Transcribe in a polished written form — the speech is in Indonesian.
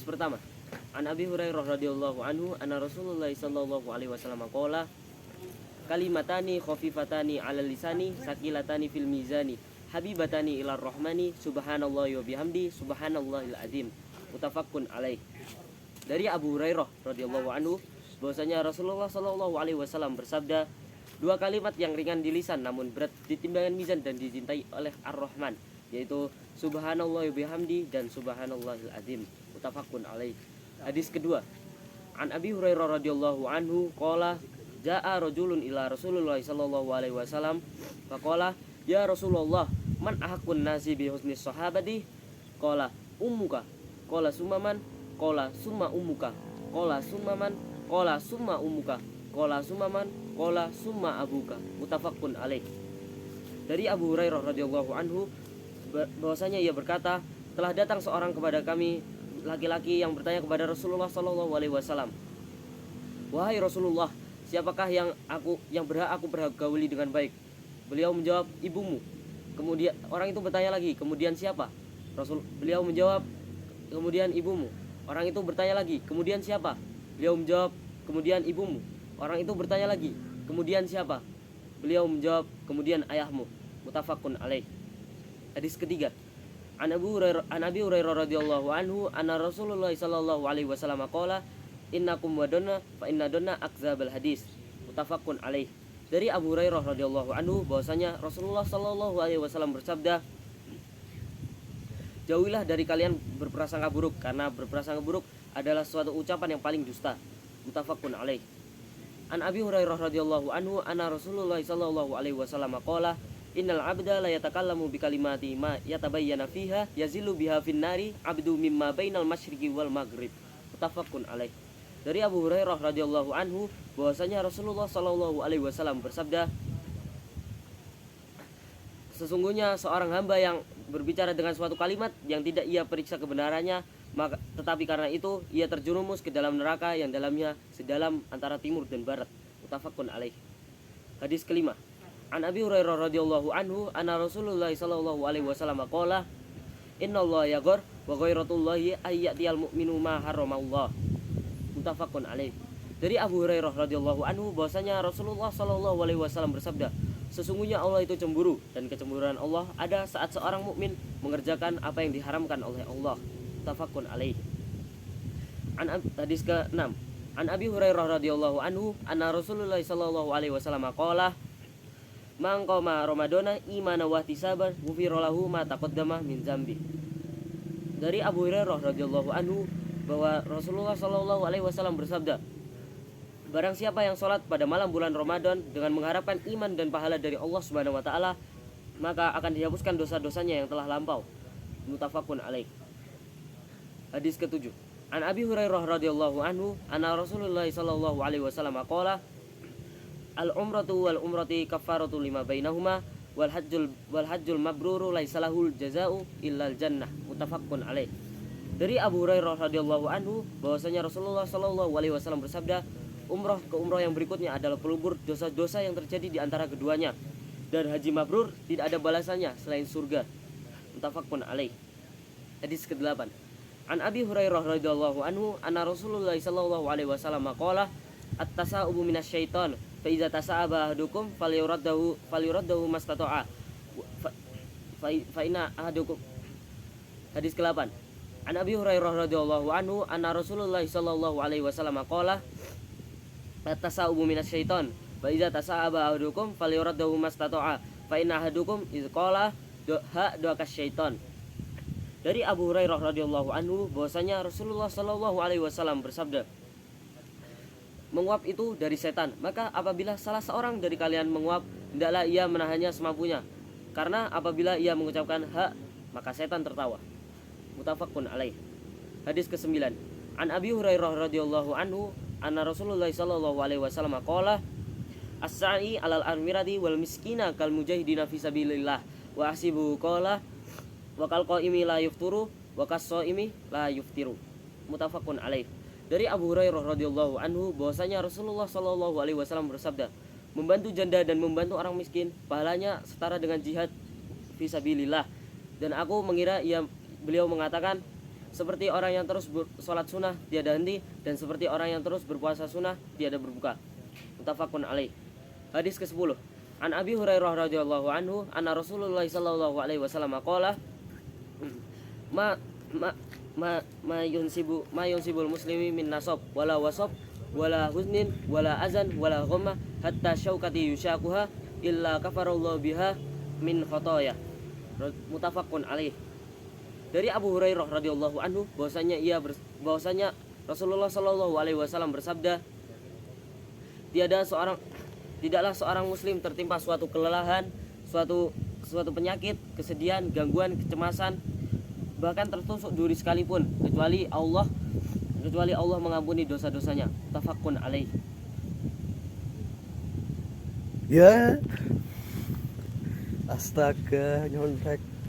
pertama, An Abi Hurairah radhiyallahu anhu anna Rasulullah sallallahu alaihi wasallam qala kalimatani khafifatani 'alal lisani saqilatani fil mizani habibatani ilar rahmani subhanallahi wa bihamdi subhanallahil azim. Muttafaqun alaih. Dari Abu Hurairah radhiyallahu anhu bahwasanya Rasulullah sallallahu alaihi wasallam bersabda, dua kalimat yang ringan di lisan namun berat di timbangan mizan dan dicintai oleh Ar-Rahman, yaitu subhanallah wa bihamdi dan subhanallahil azim. Muttafaqun alaih. Hadis kedua, An Abi Hurairah radhiyallahu anhu qala jaa rajulun ila Rasulullah sallallahu alaihi wasallam faqala ya Rasulullah man ahaqqun nasi bi husni sahabati qala ummuka qala summan qala summa ummuka qala summan qala summa ummuka qala summan qala summa abuka. Muttafaqun alaih. Dari Abu Hurairah radhiyallahu anhu bahwasanya ia berkata, telah datang seorang kepada kami laki-laki yang bertanya kepada Rasulullah sallallahu alaihi wasallam, wahai Rasulullah, siapakah yang berhak aku pergauli dengan baik? Beliau menjawab, ibumu. Kemudian orang itu bertanya lagi, kemudian siapa? Beliau menjawab, kemudian ibumu. Orang itu bertanya lagi, kemudian siapa? Beliau menjawab, kemudian ibumu. Orang itu bertanya lagi, kemudian siapa? Beliau menjawab, kemudian ayahmu. Muttafaqun alaih. Hadis ketiga, An Abi Hurairah radhiyallahu anhu anna Rasulullah sallallahu alaihi wasallam qala innakum wadonna fa inna donna akzabal hadis. Muttafaqun alaih. Dari Abu Hurairah radhiyallahu anhu bahwasanya Rasulullah sallallahu alaihi wasallam bersabda, jauhilah dari kalian berprasangka buruk, karena berprasangka buruk adalah suatu ucapan yang paling dusta. Muttafaqun alaih. An Abi Hurairah radhiyallahu anhu anna Rasulullah sallallahu alaihi wasallam qala innal abda la yatakallamu bi kalimati ma yatabayyana fiha yazilu biha fin nari abdu mimma bainal masyriqi wal maghrib. Muttafaqun alaih. Dari Abu Hurairah radhiyallahu anhu bahwasanya Rasulullah sallallahu alaihi wasallam bersabda, sesungguhnya seorang hamba yang berbicara dengan suatu kalimat yang tidak ia periksa kebenarannya, tetapi karena itu ia terjerumus ke dalam neraka yang dalamnya sedalam antara timur dan barat. Muttafaqun alaih. Hadis kelima, An Abi Hurairah radhiyallahu anhu anna Rasulullah sallallahu alaihi wasallam qala innallaha yaghfir wa ghairatullahi ayyatiyal mu'minu ma haramallah. Muttafaqun alaih. Dari Abu Hurairah radhiyallahu anhu bahwasanya Rasulullah sallallahu alaihi wasallam bersabda, sesungguhnya Allah itu cemburu dan kecemburuan Allah ada saat seorang mukmin mengerjakan apa yang diharamkan oleh Allah. Muttafaqun alaih. Hadis ke-6, An Abi Hurairah radhiyallahu anhu anna Rasulullah sallallahu alaihi wasallam qala man qama ramadana imana wa ihtisaban ghufira lahu ma taqaddama min dzambi. Dari Abu Hurairah radhiyallahu anhu bahwa Rasulullah sallallahu alaihi wasallam bersabda, barang siapa yang sholat pada malam bulan Ramadan dengan mengharapkan iman dan pahala dari Allah Subhanahu wa taala, maka akan dihapuskan dosa-dosanya yang telah lampau. Muttafaqun alaih. Hadis ke-7, An Abi Hurairah radhiyallahu anhu anna Rasulullah sallallahu alaihi wasallam qala al umratu wal umrati kaffaratu lima bainahuma wal hajjul mabruru laisa lahul jazaa'u illal jannah. Muttafaqun alaih. Dari Abu Hurairah radhiyallahu anhu bahwasanya Rasulullah sallallahu alaihi wasallam bersabda, umrah ke umrah yang berikutnya adalah pelebur dosa-dosa yang terjadi di antara keduanya, dan haji mabrur tidak ada balasannya selain surga. Muttafaqun alaih. Hadis ke-8, An Abi Hurairah radhiyallahu anhu anna Rasulullah sallallahu alaihi wasallam qala at-tasa'ubu minasyaiton fa iza tasa'aba ahadukum falyuraddahu mastata'a fa inna ahadukum. Hadis ke-8, An Abi Hurairah radhiyallahu anhu anna Rasulullah sallallahu alaihi wasallam qala at-tasa'ubu minasyaiton fa iza tasa'aba ahadukum falyuraddahu mastata'a fa inna ahadukum idz qala doa syaiton. Dari Abu Hurairah radhiyallahu anhu bahwasanya Rasulullah sallallahu alaihi wasallam bersabda, menguap itu dari setan, maka apabila salah seorang dari kalian menguap, hendaklah ia menahannya semampunya, karena apabila ia mengucapkan ha, maka setan tertawa. Muttafaqun alaih. Hadis ke-9, An Abi Hurairah radhiyallahu anhu anna Rasulullah sallallahu alaihi wasallam qala as-sa'i 'alal amirati wal miskina kal mujahidina fi sabilillah wa hasibu qala wa kal qaimi la yufturu wa kas-shaimi la yuftiru. Muttafaqun alaih. Dari Abu Hurairah radhiyallahu anhu bahwasanya Rasulullah sallallahu alaihi wasallam bersabda, membantu janda dan membantu orang miskin pahalanya setara dengan jihad fi sabilillah. Dan aku mengira beliau mengatakan seperti orang yang terus sholat sunnah tiada henti, dan seperti orang yang terus berpuasa sunnah tiada berbuka. Muttafaqun alaih. Hadis ke-10. An Abi Hurairah radhiyallahu anhu anna Rasulullah sallallahu alaihi wasallam qala ma ma ma yunsibul muslimi min nasab wala wasab wala huznin wala azan wala ghamma hatta syaukati yushakuha illa kafarallahu biha min khotoya. Muttafaqun alaih. Dari Abu Hurairah radhiyallahu anhu bahwasanya Rasulullah sallallahu alaihi wasallam bersabda, tidaklah seorang muslim tertimpa suatu kelelahan, suatu penyakit, kesedihan, gangguan, kecemasan, bahkan tertusuk duri sekalipun, kecuali Allah mengampuni dosa-dosanya. Muttafaqun alaih. Ya. Astaga, nyontek.